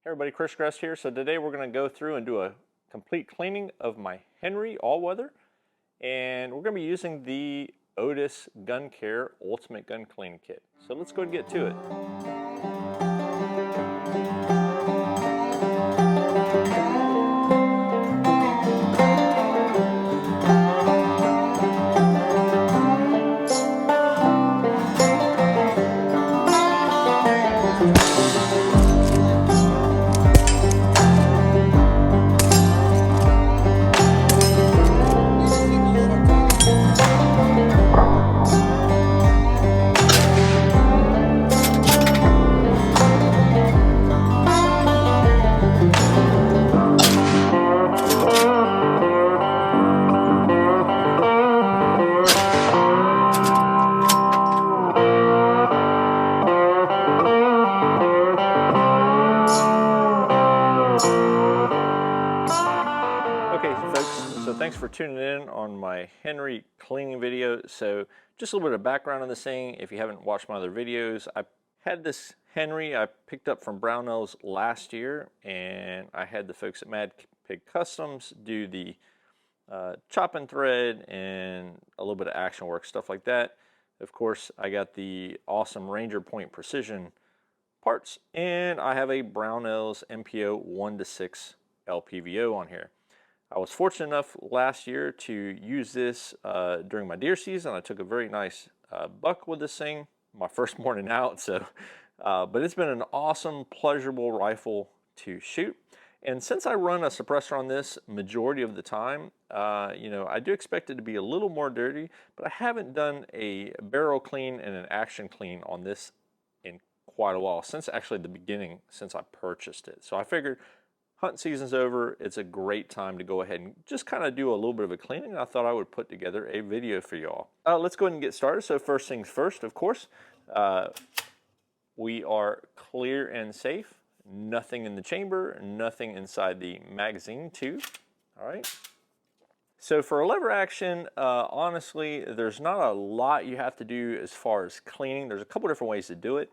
Hey everybody, Chris Grest here. So today we're going to go through and do a complete cleaning of my Henry all-weather, and we're going to be using the Otis Gun Care Ultimate Gun Cleaning Kit. So let's go and get to it. Okay folks, so thanks for tuning in on my Henry cleaning video. So just a little bit of background on this thing. If you haven't watched my other videos, I had this Henry I picked up from Brownells last year, and I had the folks at Mad Pig Customs do the chop and thread and a little bit of action work, stuff like that. Of course, I got the awesome Ranger Point Precision parts, and I have a Brownells MPO 1:6 LPVO on here. I was fortunate enough last year to use this during my deer season. I took a very nice buck with this thing, my first morning out. So, but it's been an awesome, pleasurable rifle to shoot. And since I run a suppressor on this majority of the time, you know, I do expect it to be a little more dirty, but I haven't done a barrel clean and an action clean on this in quite a while, since actually the beginning, since I purchased it. So I figured hunting season's over, it's a great time to go ahead and just kind of do a little bit of a cleaning, and I thought I would put together a video for y'all. Let's go ahead and get started. So first things first, of course, we are clear and safe. Nothing in the chamber, nothing inside the magazine tube. All right. So for a lever action, honestly, there's not a lot you have to do as far as cleaning. There's a couple different ways to do it.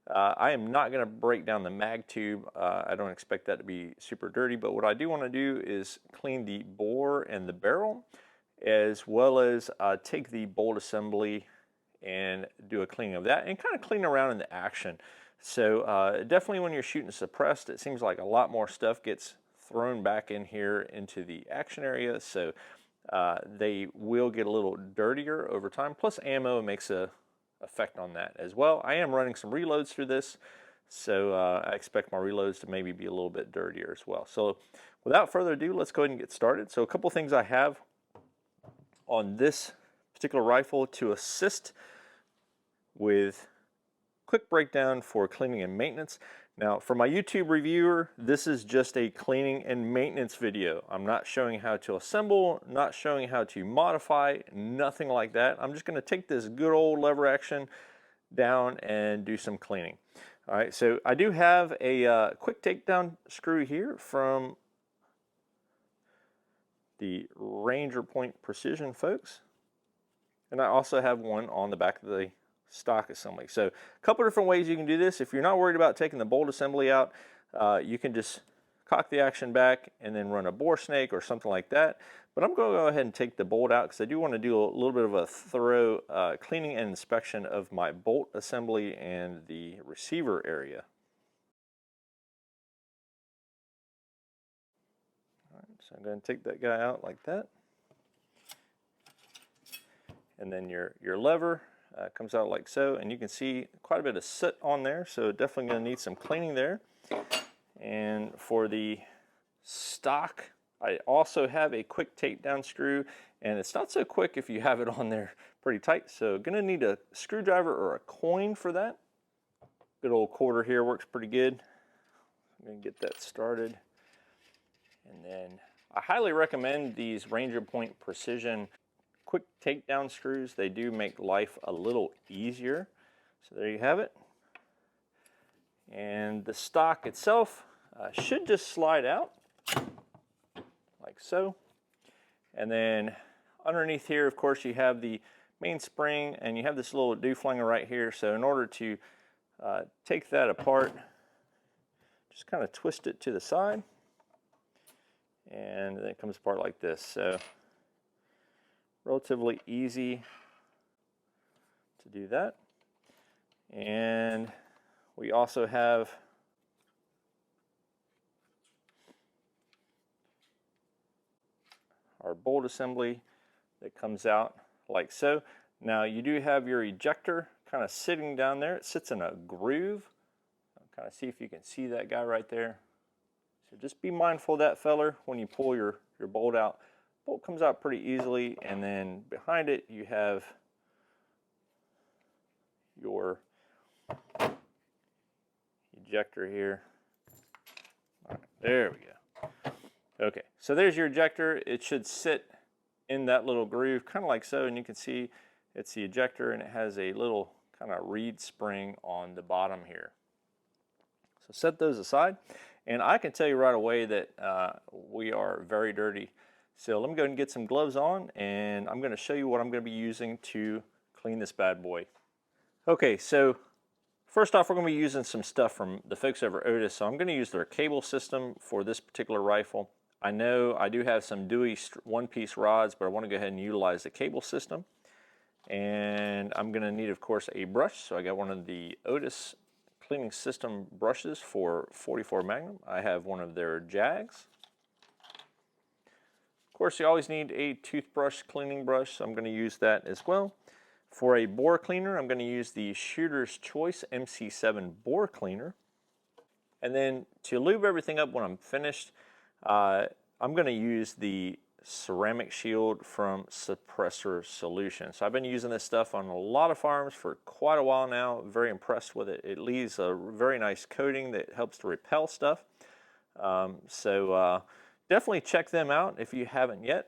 I am not going to break down the mag tube. I don't expect that to be super dirty, but what I do want to do is clean the bore and the barrel, as well as take the bolt assembly and do a cleaning of that, and kind of clean around in the action. So definitely when you're shooting suppressed, it seems like a lot more stuff gets thrown back in here into the action area. So they will get a little dirtier over time. Plus ammo makes a effect on that as well. I am running some reloads through this, so I expect my reloads to maybe be a little bit dirtier as well. So without further ado, let's go ahead and get started. So a couple things I have on this particular rifle to assist with quick breakdown for cleaning and maintenance. Now, for my YouTube reviewer, this is just a cleaning and maintenance video. I'm not showing how to assemble, not showing how to modify, nothing like that. I'm just going to take this good old lever action down and do some cleaning. All right, so I do have a quick takedown screw here from the Ranger Point Precision folks, and I also have one on the back of the stock assembly. So a couple different ways you can do this. If you're not worried about taking the bolt assembly out, you can just cock the action back and then run a bore snake or something like that. But I'm going to go ahead and take the bolt out because I do want to do a little bit of a thorough cleaning and inspection of my bolt assembly and the receiver area. All right, so I'm going to take that guy out like that. And then your lever comes out like so, and you can see quite a bit of soot on there, so definitely going to need some cleaning there. And for the stock, I also have a quick takedown screw, and it's not so quick if you have it on there pretty tight, so going to need a screwdriver or a coin for that. Good old quarter here works pretty good. I'm going to get that started. And then I highly recommend these Ranger Point Precision quick takedown screws. They do make life a little easier. So there you have it. And the stock itself should just slide out like so. And then underneath here, of course, you have the main spring, and you have this little dewflanger right here. So in order to take that apart, just kind of twist it to the side, and then it comes apart like this. So relatively easy to do that. And we also have our bolt assembly that comes out like so. Now you do have your ejector kind of sitting down there. It sits in a groove. I'll kind of see if you can see that guy right there. So just be mindful of that feller when you pull your bolt out. Bolt comes out pretty easily, and then behind it you have your ejector here. All right, there we go. Okay, so there's your ejector. It should sit in that little groove, kind of like so, and you can see it's the ejector, and it has a little kind of reed spring on the bottom here. So set those aside, and I can tell you right away that we are very dirty. So let me go ahead and get some gloves on, and I'm going to show you what I'm going to be using to clean this bad boy. Okay, so first off, we're going to be using some stuff from the folks over at Otis. So I'm going to use their cable system for this particular rifle. I know I do have some Dewey one-piece rods, but I want to go ahead and utilize the cable system. And I'm going to need, of course, a brush. So I got one of the Otis cleaning system brushes for 44 Magnum. I have one of their Jags. Of course, you always need a toothbrush cleaning brush, so I'm going to use that as well. For a bore cleaner, I'm going to use the Shooter's Choice MC7 bore cleaner. And then to lube everything up when I'm finished, I'm going to use the ceramic shield from Suppressor Solution. So I've been using this stuff on a lot of farms for quite a while now. Very impressed with it. It leaves a very nice coating that helps to repel stuff. Definitely check them out if you haven't yet.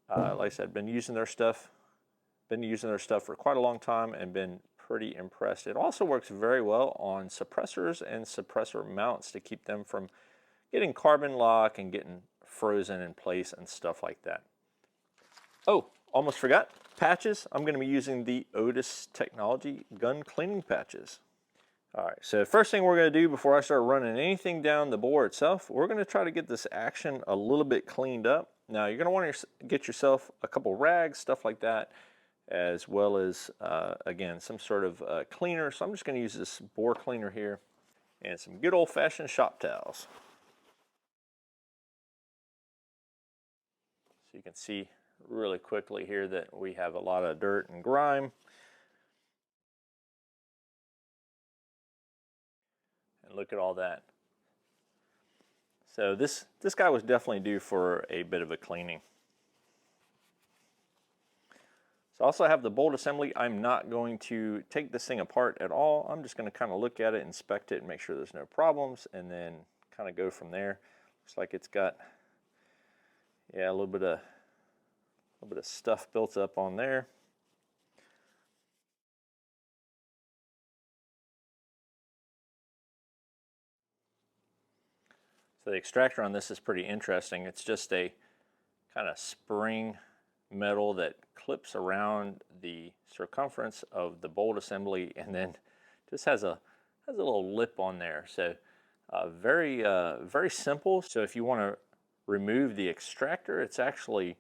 Like I said, been using their stuff for quite a long time and been pretty impressed. It also works very well on suppressors and suppressor mounts to keep them from getting carbon lock and getting frozen in place and stuff like that. Oh, almost forgot, patches. I'm going to be using the Otis Technology gun cleaning patches. All right, so first thing we're going to do before I start running anything down the bore itself, we're going to try to get this action a little bit cleaned up. Now you're going to want to get yourself a couple rags, stuff like that, as well as, again, some sort of cleaner. So I'm just going to use this bore cleaner here and some good old-fashioned shop towels. So you can see really quickly here that we have a lot of dirt and grime. And look at all that. So this guy was definitely due for a bit of a cleaning. So I also have the bolt assembly. I'm not going to take this thing apart at all. I'm just going to kind of look at it, inspect it, and make sure there's no problems, and then kind of go from there. Looks like it's got, yeah, a little bit of stuff built up on there. So the extractor on this is pretty interesting. It's just a kind of spring metal that clips around the circumference of the bolt assembly, and then just has a little lip on there. So very simple. So if you want to remove the extractor, it's actually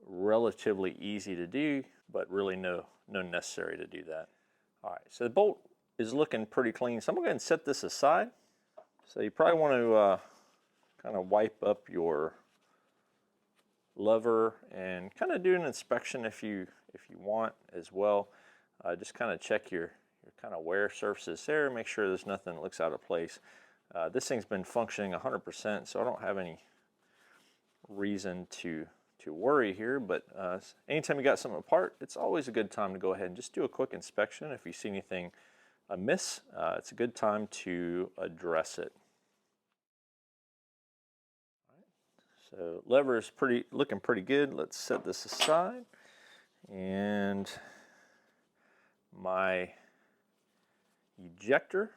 relatively easy to do, but really no necessary to do that. All right, so the bolt is looking pretty clean. So I'm going to go ahead and set this aside. So you probably want to kind of wipe up your lever and kind of do an inspection if you want as well. Just kind of check your kind of wear surfaces there, make sure there's nothing that looks out of place. This thing's been functioning 100%, so I don't have any reason to worry here, but anytime you got something apart, it's always a good time to go ahead and just do a quick inspection. If you see anything amiss, it's a good time to address it. So lever is looking pretty good. Let's set this aside, and my ejector,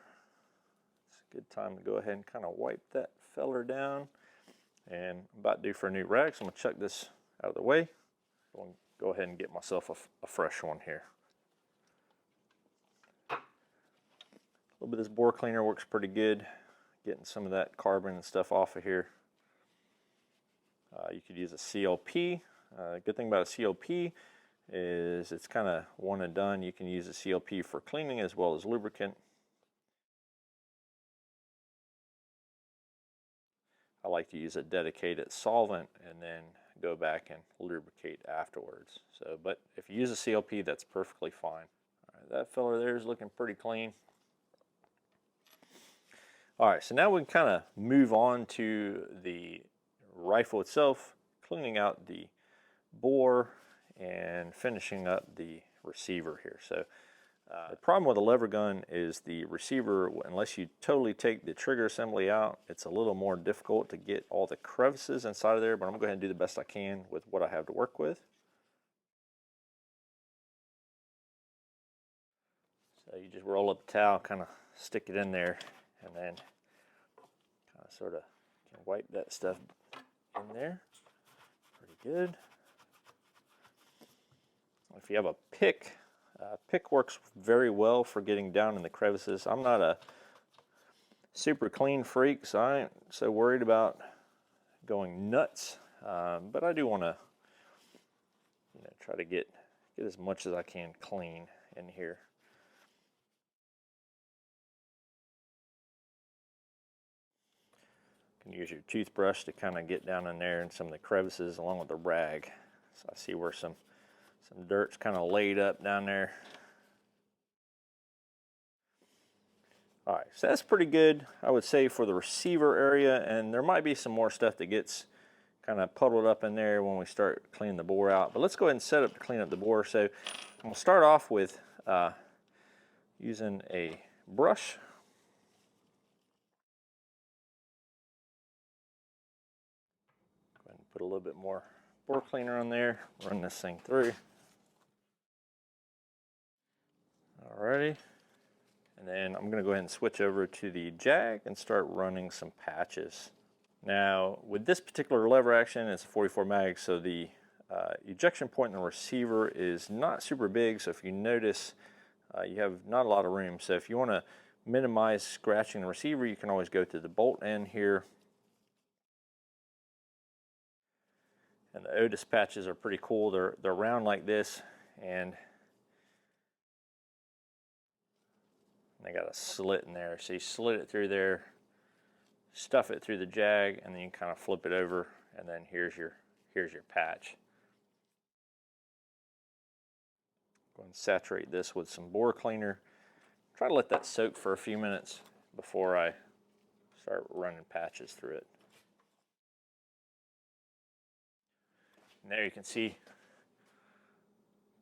it's a good time to go ahead and kind of wipe that feller down. And I'm about due for a new rag, so I'm gonna chuck this out of the way. I'm gonna go ahead and get myself a fresh one here. A little bit of this bore cleaner works pretty good. getting some of that carbon and stuff off of here. You could use a CLP. Good thing about a CLP is it's kind of one and done. You can use a CLP for cleaning as well as lubricant. I like to use a dedicated solvent and then go back and lubricate afterwards. So, but if you use a CLP, that's perfectly fine. All right, that filler there is looking pretty clean. All right, so now we can kind of move on to the rifle itself, cleaning out the bore and finishing up the receiver here. So the problem with a lever gun is the receiver, unless you totally take the trigger assembly out, it's a little more difficult to get all the crevices inside of there, but I'm gonna go ahead and do the best I can with what I have to work with. So you just roll up the towel, kind of stick it in there, and then kind of sort of can wipe that stuff in there. Pretty good. If you have a pick, pick works very well for getting down in the crevices. I'm not a super clean freak, so I ain't so worried about going nuts, but I do want to try to get as much as I can clean in here. You can use your toothbrush to kind of get down in there in some of the crevices along with the rag. So I see where some dirt's kind of laid up down there. All right, so that's pretty good, I would say, for the receiver area, and there might be some more stuff that gets kind of puddled up in there when we start cleaning the bore out. But let's go ahead and set up to clean up the bore. So I'm gonna start off with using a brush. Go ahead and put a little bit more bore cleaner on there, run this thing through. Alrighty, and then I'm going to go ahead and switch over to the jag and start running some patches. Now, with this particular lever action, it's a 44 mag, so the ejection point in the receiver is not super big, so if you notice, you have not a lot of room. So if you want to minimize scratching the receiver, you can always go to the bolt end here. And the Otis patches are pretty cool. They're round like this, and they got a slit in there. So you slit it through there, stuff it through the jag, and then you kind of flip it over, and then here's your patch. Go and saturate this with some bore cleaner. Try to let that soak for a few minutes before I start running patches through it. And there you can see,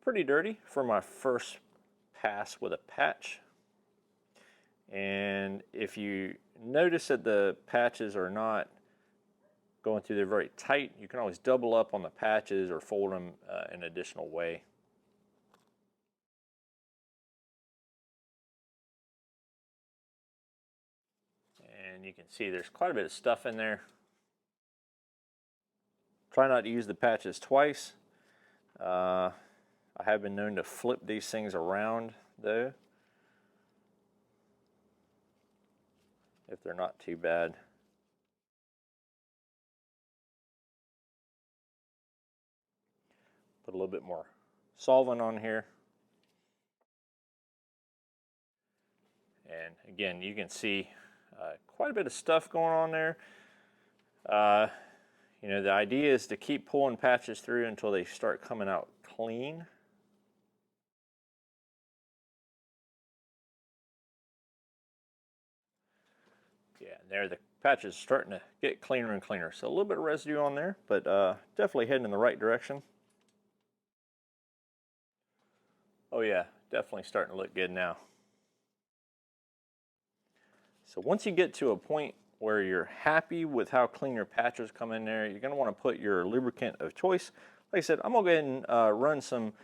pretty dirty for my first pass with a patch. And if you notice that the patches are not going through there very tight, you can always double up on the patches or fold them an additional way. And you can see there's quite a bit of stuff in there. Try not to use the patches twice. I have been known to flip these things around though, if they're not too bad. Put a little bit more solvent on here. And again, you can see quite a bit of stuff going on there. You know, the idea is to keep pulling patches through until they start coming out clean. Yeah, there the patches are starting to get cleaner and cleaner. So a little bit of residue on there, but definitely heading in the right direction. Oh yeah, definitely starting to look good now. So once you get to a point where you're happy with how clean your patches come in there, you're going to want to put your lubricant of choice. Like I said, I'm going to go ahead and run some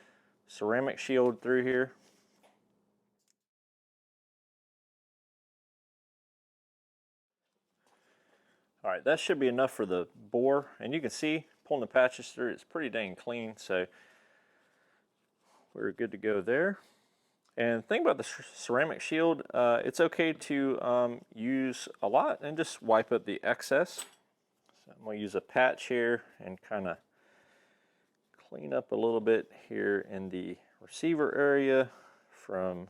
ceramic shield through here. All right, that should be enough for the bore. And you can see, pulling the patches through, it's pretty dang clean. So we're good to go there. And the thing about the ceramic shield, it's okay to use a lot and just wipe up the excess. So I'm going to use a patch here and kind of clean up a little bit here in the receiver area from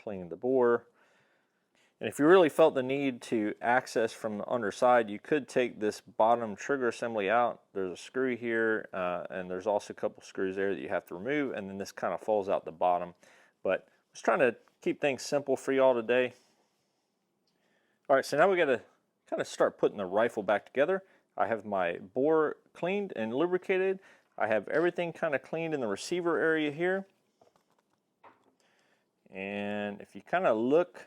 cleaning the bore. And if you really felt the need to access from the underside, you could take this bottom trigger assembly out. There's a screw here, and there's also a couple screws there that you have to remove, and then this kind of falls out the bottom. But I was trying to keep things simple for y'all today. All right, so now we got to kind of start putting the rifle back together. I have my bore cleaned and lubricated. I have everything kind of cleaned in the receiver area here. And if you kind of look,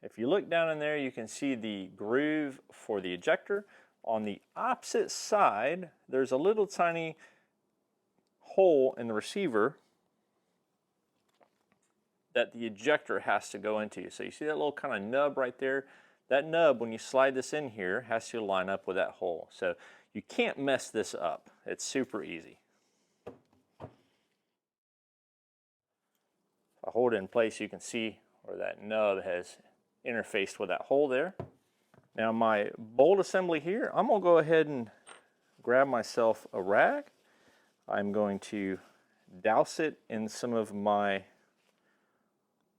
if you look down in there, you can see the groove for the ejector. On the opposite side, there's a little tiny hole in the receiver that the ejector has to go into. So you see that little kind of nub right there? That nub, when you slide this in here, has to line up with that hole. So you can't mess this up. It's super easy. If I hold it in place, you can see where that nub has interfaced with that hole there. Now my bolt assembly here, I'm going to go ahead and grab myself a rag. I'm going to douse it in some of my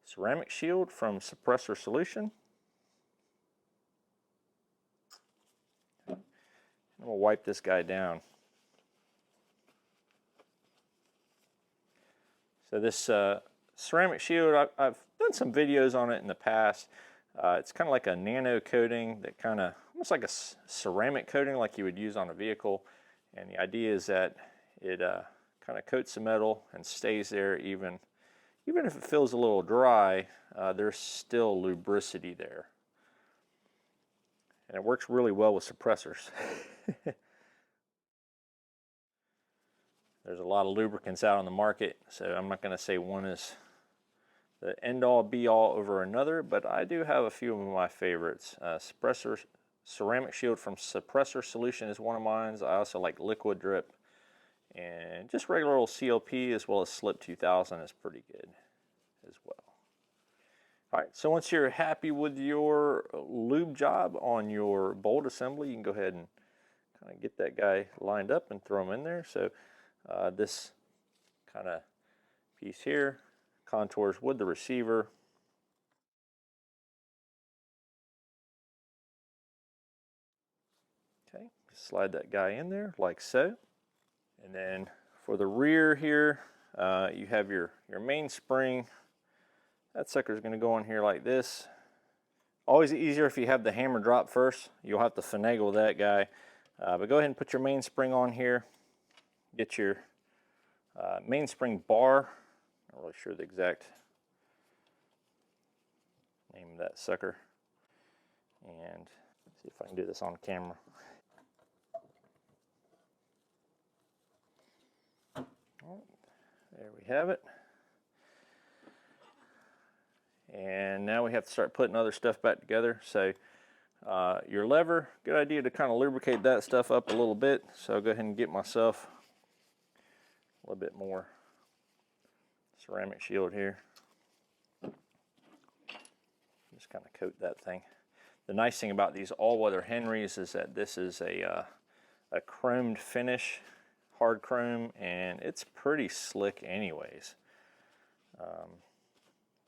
ceramic shield from suppressor solution. I'm going to wipe this guy down. So this ceramic shield, I've done some videos on it in the past. It's kind of like a nano coating that kind of, almost like a ceramic coating like you would use on a vehicle. And the idea is that it kind of coats the metal and stays there even if it feels a little dry, there's still lubricity there. And it works really well with suppressors. There's a lot of lubricants out on the market, so I'm not going to say one is the end-all be-all over another, but I do have a few of my favorites. Suppressor ceramic shield from Suppressor Solution is one of mine. I also like Liquid Drip, and just regular old CLP as well as Slip 2000 is pretty good as well. All right, so once you're happy with your lube job on your bolt assembly, you can go ahead and kind of get that guy lined up and throw him in there. So this kind of piece here contours with the receiver. Okay, slide that guy in there like so. And then for the rear here, you have your main spring. That sucker's going to go in here like this. Always easier if you have the hammer drop first. You'll have to finagle that guy. But go ahead and put your mainspring on here. Get your mainspring bar. Not really sure the exact name of that sucker. And see if I can do this on camera. There we have it. And now we have to start putting other stuff back together. So your lever, good idea to kind of lubricate that stuff up a little bit. So I'll go ahead and get myself a little bit more ceramic shield here. Just kind of coat that thing. The nice thing about these all-weather Henrys is that this is a chromed finish, hard chrome, and it's pretty slick anyways.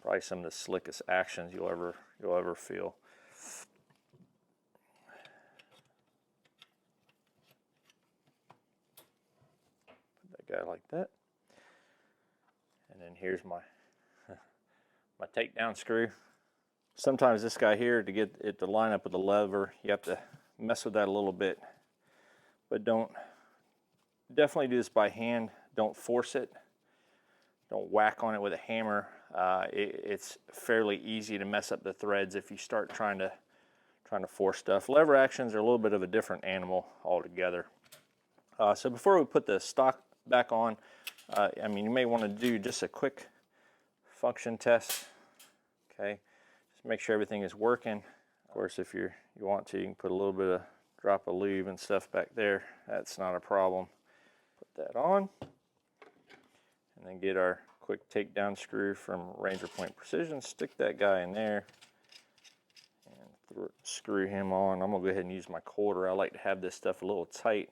Probably some of the slickest actions you'll ever feel. Put that guy like that. And then here's my my takedown screw. Sometimes this guy here, to get it to line up with the lever, you have to mess with that a little bit. But definitely do this by hand. Don't force it. Don't whack on it with a hammer. It's fairly easy to mess up the threads if you start trying to force stuff. Lever actions are a little bit of a different animal altogether. So before we put the stock back on, I mean, you may want to do just a quick function test. Okay, just make sure everything is working. Of course, if you want to, you can put a little bit of drop of lube and stuff back there. That's not a problem. Put that on, and then get our quick takedown screw from Ranger Point Precision. Stick that guy in there and screw him on. I'm gonna go ahead and use my quarter. I like to have this stuff a little tight,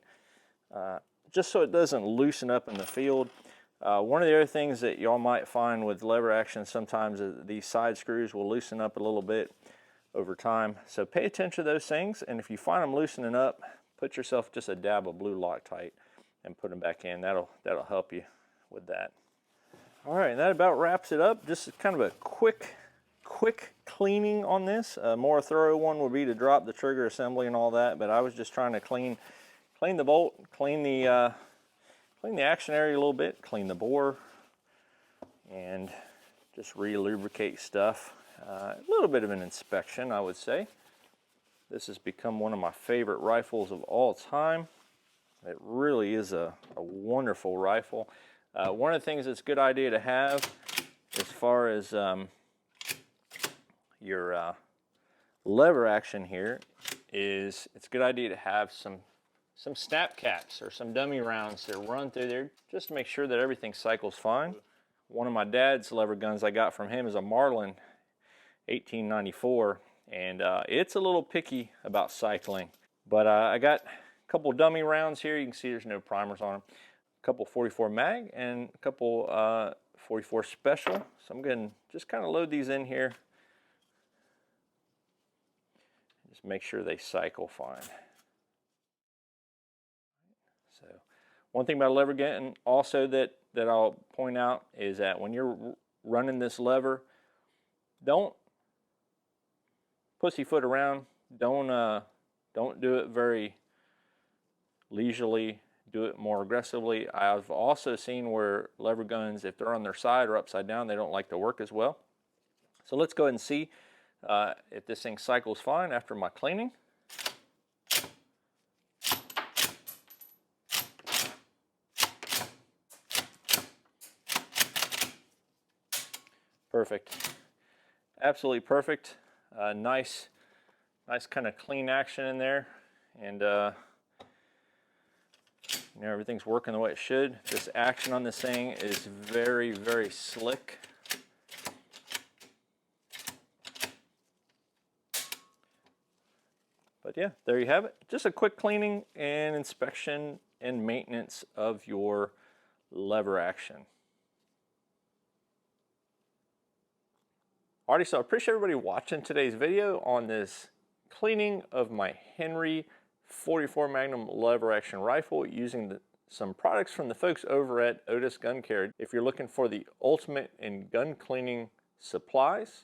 just so it doesn't loosen up in the field. One of the other things that y'all might find with lever action sometimes is these side screws will loosen up a little bit over time. So pay attention to those things, and if you find them loosening up, put yourself just a dab of blue Loctite and put them back in. That'll help you with that. All right, and that about wraps it up. Just kind of a quick cleaning on this. A more thorough one would be to drop the trigger assembly and all that, but I was just trying to clean the bolt, clean the action area a little bit, clean the bore, and just re-lubricate stuff. A little bit of an inspection, I would say. This has become one of my favorite rifles of all time. It really is a wonderful rifle. One of the things that's a good idea to have as far as your lever action here is it's a good idea to have some snap caps or some dummy rounds that run through there just to make sure that everything cycles fine. One of my dad's lever guns I got from him is a Marlin 1894, and it's a little picky about cycling. But I got a couple dummy rounds here. You can see there's no primers on them. A couple 44 mag and a couple 44 special. So I'm going to just kind of load these in here. Just make sure they cycle fine. So one thing about a lever gun also that I'll point out is that when you're running this lever, don't pussyfoot around. Don't do it very leisurely. Do it more aggressively. I've also seen where lever guns, if they're on their side or upside down, they don't like to work as well. So let's go ahead and see if this thing cycles fine after my cleaning. Perfect. Absolutely perfect. Nice kind of clean action in there, and you know, everything's working the way it should. This action on this thing is very, very slick. But yeah, there you have it. Just a quick cleaning and inspection and maintenance of your lever action. Alrighty, so I appreciate everybody watching today's video on this cleaning of my Henry 44 Magnum lever action rifle using some products from the folks over at Otis Gun Care. If you're looking for the ultimate in gun cleaning supplies,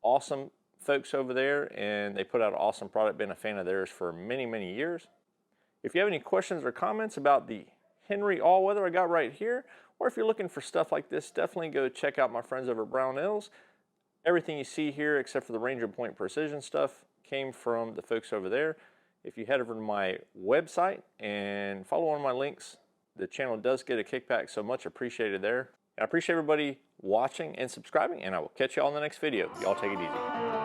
awesome folks over there, and they put out an awesome product. Been a fan of theirs for many, many years. If you have any questions or comments about the Henry all-weather I got right here, or if you're looking for stuff like this, definitely go check out my friends over at Brownells. Everything you see here, except for the Ranger Point Precision stuff, came from the folks over there. If you head over to my website and follow one of my links, the channel does get a kickback, so much appreciated there. And I appreciate everybody watching and subscribing, and I will catch you all in the next video. Y'all take it easy.